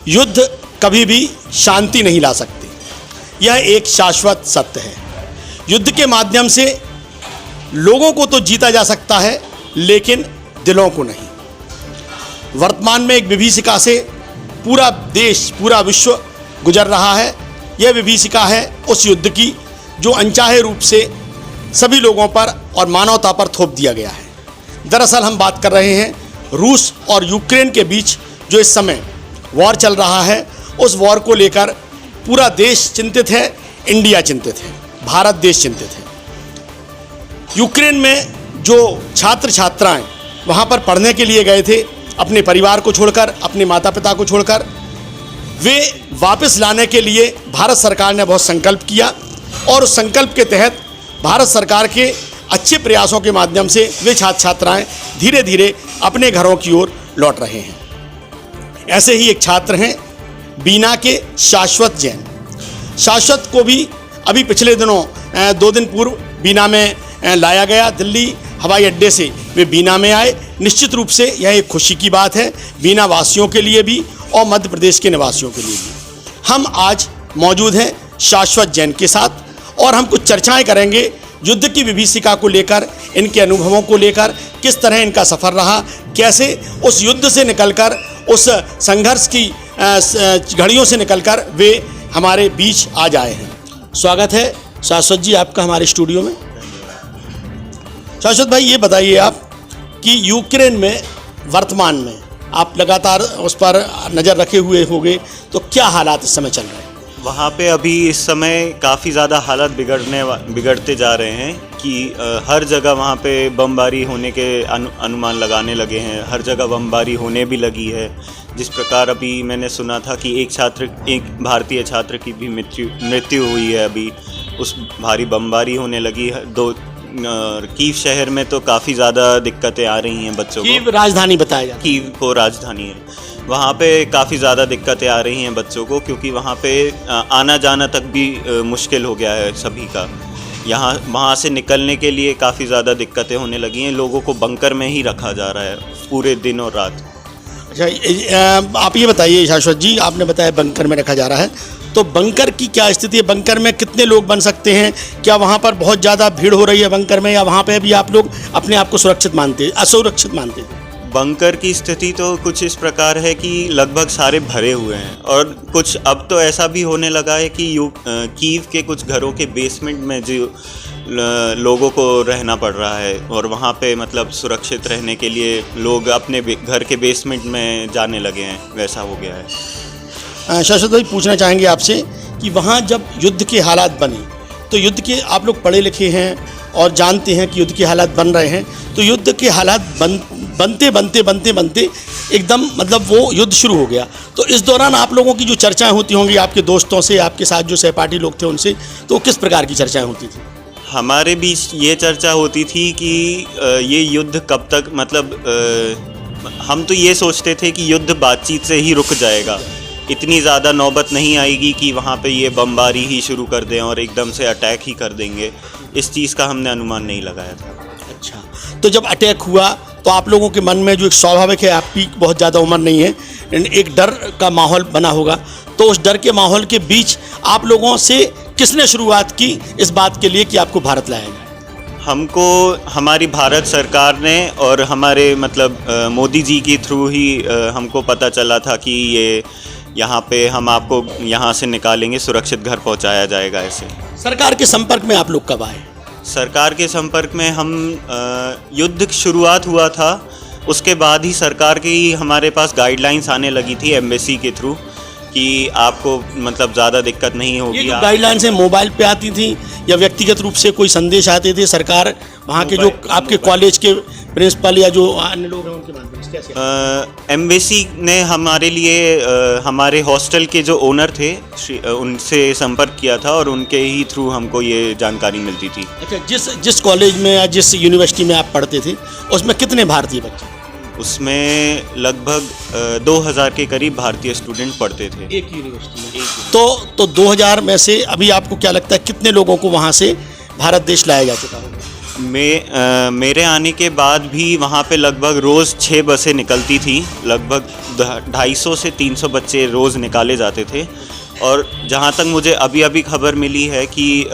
युद्ध कभी भी शांति नहीं ला सकते, यह एक शाश्वत सत्य है। युद्ध के माध्यम से लोगों को तो जीता जा सकता है, लेकिन दिलों को नहीं। वर्तमान में एक विभीषिका से पूरा देश, पूरा विश्व गुजर रहा है। यह विभीषिका है उस युद्ध की जो अनचाहे रूप से सभी लोगों पर और मानवता पर थोप दिया गया है। दरअसल हम बात कर रहे हैं रूस और यूक्रेन के बीच जो इस समय वॉर चल रहा है, उस वॉर को लेकर पूरा देश चिंतित है, इंडिया चिंतित है, भारत देश चिंतित है। यूक्रेन में जो छात्र छात्राएं वहाँ पर पढ़ने के लिए गए थे, अपने परिवार को छोड़कर, अपने माता पिता को छोड़कर, वे वापस लाने के लिए भारत सरकार ने बहुत संकल्प किया और उस संकल्प के तहत भारत सरकार के अच्छे प्रयासों के माध्यम से वे छात्र छात्राएं धीरे धीरे अपने घरों की ओर लौट रहे हैं। ऐसे ही एक छात्र हैं बीना के शाश्वत जैन। शाश्वत को भी अभी पिछले दिनों 2 दिन पूर्व बीना में लाया गया। दिल्ली हवाई अड्डे से वे बीना में आए। निश्चित रूप से यह एक खुशी की बात है, बीना वासियों के लिए भी और मध्य प्रदेश के निवासियों के लिए भी। हम आज मौजूद हैं शाश्वत जैन के साथ और हम कुछ चर्चाएं करेंगे युद्ध की विभीषिका को लेकर, इनके अनुभवों को लेकर, किस तरह इनका सफ़र रहा, कैसे उस युद्ध से निकलकर, उस संघर्ष की घड़ियों से निकलकर वे हमारे बीच आ जाए हैं। स्वागत है शाश्वत जी आपका हमारे स्टूडियो में। शाश्वत भाई, ये बताइए आप कि यूक्रेन में वर्तमान में आप लगातार उस पर नज़र रखे हुए होंगे, तो क्या हालात इस समय चल रहे हैं? वहाँ पे अभी इस समय काफ़ी ज़्यादा हालत बिगड़ते जा रहे हैं कि हर जगह वहाँ पे बमबारी होने के अनुमान लगाने लगे हैं। हर जगह बमबारी होने भी लगी है। जिस प्रकार अभी मैंने सुना था कि एक भारतीय छात्र की भी मृत्यु हुई है अभी, उस भारी बमबारी होने लगी है। कीव शहर में तो काफ़ी ज़्यादा दिक्कतें आ रही हैं बच्चों को। कीव राजधानी बताया जाता है। कीव को राजधानी है। वहाँ पे काफ़ी ज़्यादा दिक्कतें आ रही हैं बच्चों को, क्योंकि वहाँ पे आना जाना तक भी मुश्किल हो गया है सभी का। वहाँ से निकलने के लिए काफ़ी ज़्यादा दिक्कतें होने लगी हैं। लोगों को बंकर में ही रखा जा रहा है पूरे दिन और रात। अच्छा, आप ये बताइए शाश्वत जी, आपने बताया बंकर में रखा जा रहा है, तो बंकर की क्या स्थिति है? बंकर में कितने लोग बन सकते हैं? क्या वहाँ पर बहुत ज़्यादा भीड़ हो रही है बंकर में, या वहाँ पे भी आप लोग अपने आप को सुरक्षित मानते, असुरक्षित मानते हैं? बंकर की स्थिति तो कुछ इस प्रकार है कि लगभग सारे भरे हुए हैं, और कुछ अब तो ऐसा भी होने लगा है कि कीव के कुछ घरों के बेसमेंट में जो लोगों को रहना पड़ रहा है, और वहाँ पे मतलब सुरक्षित रहने के लिए लोग अपने घर के बेसमेंट में जाने लगे हैं, वैसा हो गया है। शाश्वत भाई, पूछना चाहेंगे आपसे कि वहाँ जब युद्ध के हालात बने, तो युद्ध के, आप लोग पढ़े लिखे हैं और जानते हैं कि युद्ध के हालात बन रहे हैं, तो युद्ध के हालात बनते एकदम मतलब वो युद्ध शुरू हो गया। तो इस दौरान आप लोगों की जो चर्चाएं होती होंगी आपके दोस्तों से, आपके साथ जो सहपाठी लोग थे उनसे, तो किस प्रकार की चर्चाएं होती थी? हमारे बीच ये चर्चा होती थी कि ये युद्ध कब तक, मतलब हम तो ये सोचते थे कि युद्ध बातचीत से ही रुक जाएगा, इतनी ज़्यादा नौबत नहीं आएगी कि वहाँ पे ये बमबारी ही शुरू कर दें और एकदम से अटैक ही कर देंगे। इस चीज़ का हमने अनुमान नहीं लगाया था। अच्छा, तो जब अटैक हुआ तो आप लोगों के मन में जो एक स्वाभाविक है, आपकी बहुत ज़्यादा उम्र नहीं है, एक डर का माहौल बना होगा, तो उस डर के माहौल के बीच आप लोगों से किसने शुरुआत की इस बात के लिए कि आपको भारत लाया जाए? हमको हमारी भारत सरकार ने और हमारे मतलब मोदी जी के थ्रू ही हमको पता चला था कि ये यहाँ पे हम आपको यहाँ से निकालेंगे, सुरक्षित घर पहुँचाया जाएगा। ऐसे सरकार के संपर्क में आप लोग कब आए? सरकार के संपर्क में हम युद्ध शुरुआत हुआ था, उसके बाद ही सरकार की हमारे पास गाइडलाइंस आने लगी थी एम्बेसी के थ्रू कि आपको मतलब ज़्यादा दिक्कत नहीं होगी। ये जो गाइडलाइंस है मोबाइल पे आती थी या व्यक्तिगत रूप से कोई संदेश आते थे? सरकार वहाँ के जो आपके कॉलेज के प्रिंसिपल या जो अन्य लोग हैं उनके माध्यम से कैसे? एम्बेसी ने हमारे लिए हमारे हॉस्टल के जो ओनर थे उनसे संपर्क किया था और उनके ही थ्रू हमको ये जानकारी मिलती थी। अच्छा, जिस कॉलेज में या जिस यूनिवर्सिटी में आप पढ़ते थे उसमें कितने भारतीय बच्चे? उसमें लगभग 2000 के करीब भारतीय स्टूडेंट पढ़ते थे एक यूनिवर्सिटी में। तो 2000 में से अभी आपको क्या लगता है कितने लोगों को वहाँ से भारत देश लाया जा चुका होगा? मेरे आने के बाद भी वहाँ पे लगभग रोज़ 6 बसें निकलती थी। लगभग 250 से 300 बच्चे रोज़ निकाले जाते थे। और जहाँ तक मुझे अभी खबर मिली है कि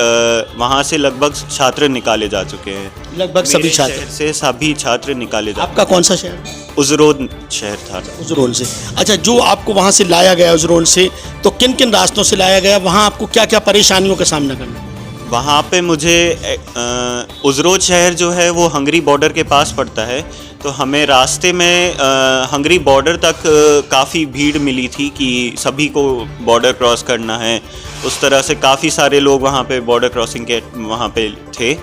वहाँ से लगभग छात्र निकाले जा चुके हैं। लगभग सभी छात्र शहर से सभी छात्र निकाले जा। आपका कौन सा शहर? उजरोन शहर था। उजरोन से। अच्छा, जो आपको वहाँ से लाया गया उजरोन से, तो किन किन रास्तों से लाया गया? वहाँ आपको क्या क्या परेशानियों का सामना करना? वहाँ पे मुझे उजरोन शहर जो है वो हंगरी बॉर्डर के पास पड़ता है, तो हमें रास्ते में हंगरी बॉर्डर तक काफ़ी भीड़ मिली थी कि सभी को बॉर्डर क्रॉस करना है। उस तरह से काफ़ी सारे लोग वहाँ पे बॉर्डर क्रॉसिंग के वहाँ पे थे।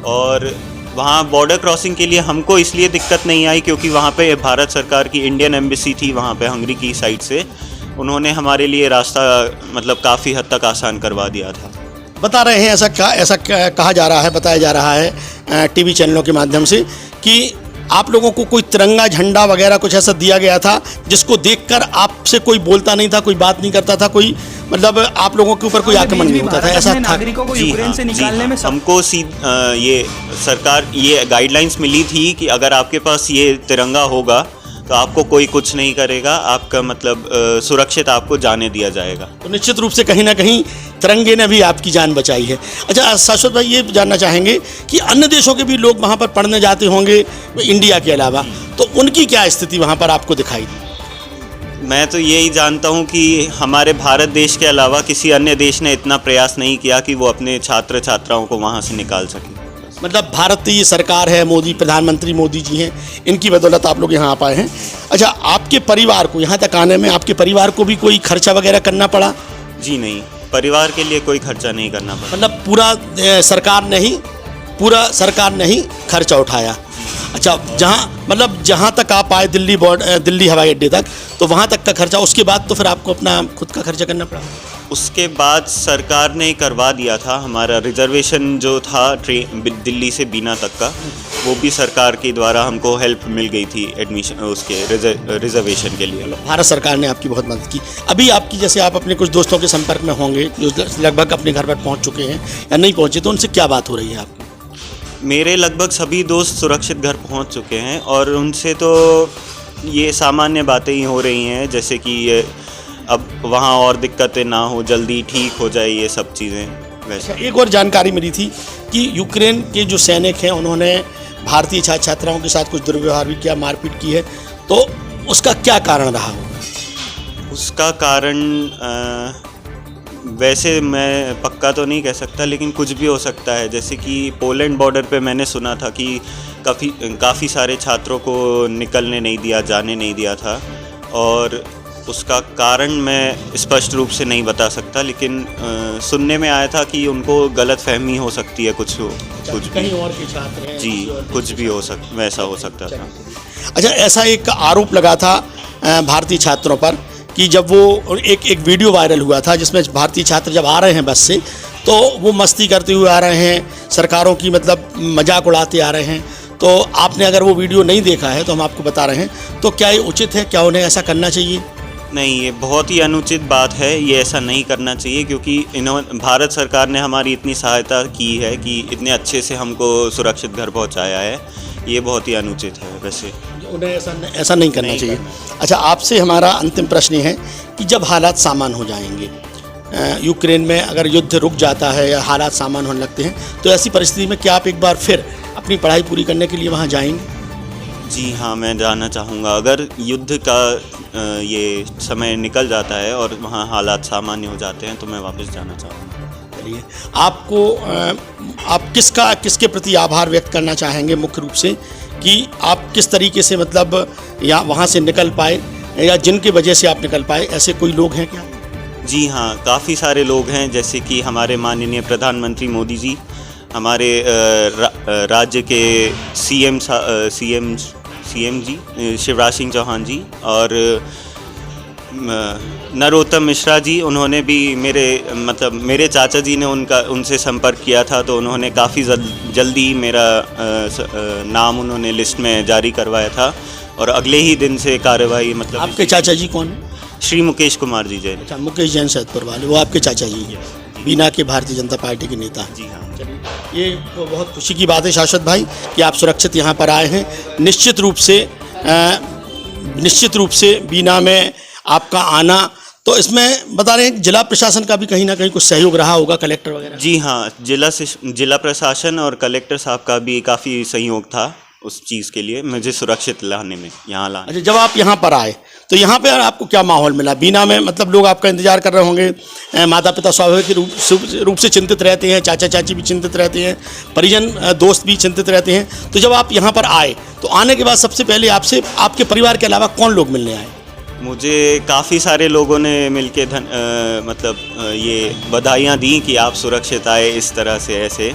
और वहाँ बॉर्डर क्रॉसिंग के लिए हमको इसलिए दिक्कत नहीं आई क्योंकि वहाँ पे भारत सरकार की इंडियन एम्बेसी थी वहाँ पे हंगरी की साइड से। उन्होंने हमारे लिए रास्ता मतलब काफ़ी हद तक आसान करवा दिया था। बता रहे हैं ऐसा कहा जा रहा है, बताया जा रहा है टीवी चैनलों के माध्यम से कि आप लोगों को कोई तिरंगा झंडा वगैरह कुछ ऐसा दिया गया था जिसको देखकर आपसे कोई बोलता नहीं था, कोई बात नहीं करता था, कोई मतलब आप लोगों के ऊपर कोई आक्रमण नहीं होता था, ऐसा था? नागरिकों को यूक्रेन से निकालने में हमको ये सरकार ये गाइडलाइंस मिली थी कि अगर आपके पास ये तिरंगा होगा तो आपको कोई कुछ नहीं करेगा, आपका मतलब सुरक्षित आपको जाने दिया जाएगा। तो निश्चित रूप से कहीं ना कहीं तिरंगे ने भी आपकी जान बचाई है। अच्छा शाश्वत भाई, ये जानना चाहेंगे कि अन्य देशों के भी लोग वहाँ पर पढ़ने जाते होंगे इंडिया के अलावा, तो उनकी क्या स्थिति वहाँ पर आपको दिखाई दी? मैं तो यही जानता हूँ कि हमारे भारत देश के अलावा किसी अन्य देश ने इतना प्रयास नहीं किया कि वो अपने छात्र छात्राओं को वहाँ से निकाल सके। मतलब भारतीय सरकार है, मोदी प्रधानमंत्री मोदी जी हैं, इनकी बदौलत आप लोग यहाँ आ पाए हैं। अच्छा, आपके परिवार को यहाँ तक आने में आपके परिवार को भी कोई खर्चा वगैरह करना पड़ा? जी नहीं, परिवार के लिए कोई खर्चा नहीं करना पड़ा। मतलब पूरा सरकार ने ही खर्चा उठाया। अच्छा, जहाँ तक आप आए दिल्ली हवाई अड्डे तक, तो वहाँ तक का खर्चा, उसके बाद तो फिर आपको अपना खुद का खर्चा करना पड़ा? उसके बाद सरकार ने करवा दिया था हमारा रिजर्वेशन जो था दिल्ली से बीना तक का, वो भी सरकार के द्वारा हमको हेल्प मिल गई थी एडमिशन उसके रिजर्वेशन के लिए। भारत सरकार ने आपकी बहुत मदद की। अभी आपकी जैसे आप अपने कुछ दोस्तों के संपर्क में होंगे जो लगभग अपने घर पर पहुंच चुके हैं या नहीं पहुंचे, तो उनसे क्या बात हो रही है आपकी? मेरे लगभग सभी दोस्त सुरक्षित घर पहुंच चुके हैं और उनसे तो ये सामान्य बातें ही हो रही हैं, जैसे कि अब वहाँ और दिक्कतें ना हो, जल्दी ठीक हो जाए ये सब चीज़ें। वैसे एक और जानकारी मिली थी कि यूक्रेन के जो सैनिक हैं उन्होंने भारतीय छात्र छात्राओं के साथ कुछ दुर्व्यवहार भी किया, मारपीट की है, तो उसका क्या कारण रहा होगा? उसका कारण वैसे मैं पक्का तो नहीं कह सकता, लेकिन कुछ भी हो सकता है। जैसे कि पोलैंड बॉर्डर पे मैंने सुना था कि काफ़ी सारे छात्रों को निकलने नहीं दिया, जाने नहीं दिया था, और उसका कारण मैं स्पष्ट रूप से नहीं बता सकता, लेकिन सुनने में आया था कि उनको गलतफहमी हो सकती है, कुछ कहीं और के छात्र हैं, जी कुछ भी वैसा हो सकता था। अच्छा, ऐसा एक आरोप लगा था भारतीय छात्रों पर कि जब वो एक वीडियो वायरल हुआ था जिसमें भारतीय छात्र जब आ रहे हैं बस से, तो वो मस्ती करते हुए आ रहे हैं, सरकारों की मतलब मजाक उड़ाते आ रहे हैं। तो आपने अगर वो वीडियो नहीं देखा है तो हम आपको बता रहे हैं, तो क्या ये उचित है? क्या उन्हें ऐसा करना चाहिए? नहीं, ये बहुत ही अनुचित बात है, ये ऐसा नहीं करना चाहिए, क्योंकि भारत सरकार ने हमारी इतनी सहायता की है कि इतने अच्छे से हमको सुरक्षित घर पहुंचाया है। ये बहुत ही अनुचित है, वैसे उन्हें ऐसा नहीं करना चाहिए। अच्छा, आपसे हमारा अंतिम प्रश्न है कि जब हालात सामान्य हो जाएंगे, यूक्रेन में अगर युद्ध रुक जाता है या हालात सामान्य होने लगते हैं, तो ऐसी परिस्थिति में क्या आप एक बार फिर अपनी पढ़ाई पूरी करने के लिए वहाँ जाएंगे? जी हाँ, मैं जाना चाहूँगा। अगर युद्ध का ये समय निकल जाता है और वहाँ हालात सामान्य हो जाते हैं तो मैं वापस जाना चाहूँगा। चलिए, आप किसके प्रति आभार व्यक्त करना चाहेंगे मुख्य रूप से, कि आप किस तरीके से मतलब या वहाँ से निकल पाए, या जिनके वजह से आप निकल पाए, ऐसे कोई लोग हैं क्या? जी हाँ, काफ़ी सारे लोग हैं, जैसे कि हमारे माननीय प्रधानमंत्री मोदी जी, हमारे राज्य के सीएम जी शिवराज सिंह चौहान जी, और नरोत्तम मिश्रा जी, उन्होंने भी मेरे चाचा जी ने उनसे संपर्क किया था, तो उन्होंने काफ़ी जल्दी मेरा नाम उन्होंने लिस्ट में जारी करवाया था, और अगले ही दिन से कार्रवाई मतलब। आपके चाचा जी कौन है? श्री मुकेश कुमार जी जैन। अच्छा, मुकेश जैन सैदपुर वाले, वो आपके चाचा जी हैं। बीना के भारतीय जनता पार्टी के नेता हैं। जी हाँ। ये तो बहुत खुशी की बात है शाश्वत भाई कि आप सुरक्षित यहाँ पर आए हैं। निश्चित रूप से बीना में आपका आना, तो इसमें बता रहे हैं जिला प्रशासन का भी कहीं ना कहीं कुछ सहयोग रहा होगा, कलेक्टर वगैरह। जी हाँ, जिला प्रशासन और कलेक्टर साहब का भी काफ़ी सहयोग था उस चीज़ के लिए, मुझे सुरक्षित लाने में, यहाँ लाने। अच्छा, जब आप यहाँ पर आए तो यहाँ पे आपको क्या माहौल मिला बीना में? मतलब लोग आपका इंतजार कर रहे होंगे, माता पिता स्वाभाविक रूप से चिंतित रहते हैं, चाचा चाची भी चिंतित रहते हैं, परिजन दोस्त भी चिंतित रहते हैं। तो जब आप यहाँ पर आए तो आने के बाद सबसे पहले आपसे आपके परिवार के अलावा कौन लोग मिलने आए? मुझे काफ़ी सारे लोगों ने मिलके ये बधाइयाँ दी कि आप सुरक्षित आए इस तरह से ऐसे,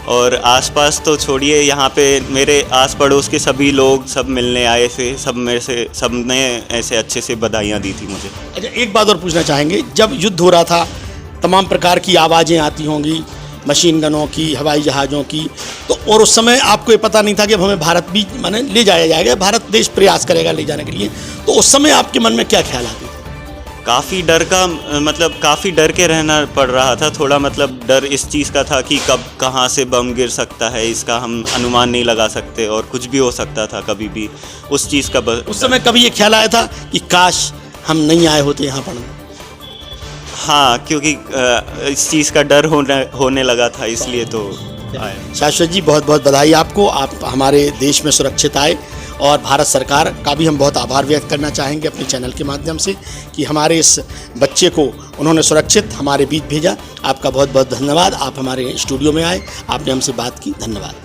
और आसपास तो छोड़िए, यहाँ पे मेरे आस पड़ोस के सभी लोग सब मिलने आए थे, सबने ऐसे अच्छे से बधाइयाँ दी थी मुझे। अच्छा, एक बात और पूछना चाहेंगे, जब युद्ध हो रहा था तमाम प्रकार की आवाज़ें आती होंगी, मशीन गनों की, हवाई जहाज़ों की, तो और उस समय आपको ये पता नहीं था कि अब हमें भारत भी माने ले जाया जाएगा, भारत देश प्रयास करेगा ले जाने के लिए, तो उस समय आपके मन में क्या ख्याल आते थे? काफ़ी डर के रहना पड़ रहा था, थोड़ा मतलब डर इस चीज़ का था कि कब कहाँ से बम गिर सकता है, इसका हम अनुमान नहीं लगा सकते, और कुछ भी हो सकता था कभी भी, उस चीज़ का उस समय कभी ये ख्याल आया था कि काश हम नहीं आए होते यहाँ पढ़ने? हाँ, क्योंकि इस चीज़ का डर होने लगा था, इसलिए तो आए। शाश्वत जी, बहुत बहुत बधाई आपको, आप हमारे देश में सुरक्षित आए, और भारत सरकार का भी हम बहुत आभार व्यक्त करना चाहेंगे अपने चैनल के माध्यम से कि हमारे इस बच्चे को उन्होंने सुरक्षित हमारे बीच भेजा। आपका बहुत बहुत धन्यवाद। आप हमारे स्टूडियो में आए, आपने हमसे बात की, धन्यवाद।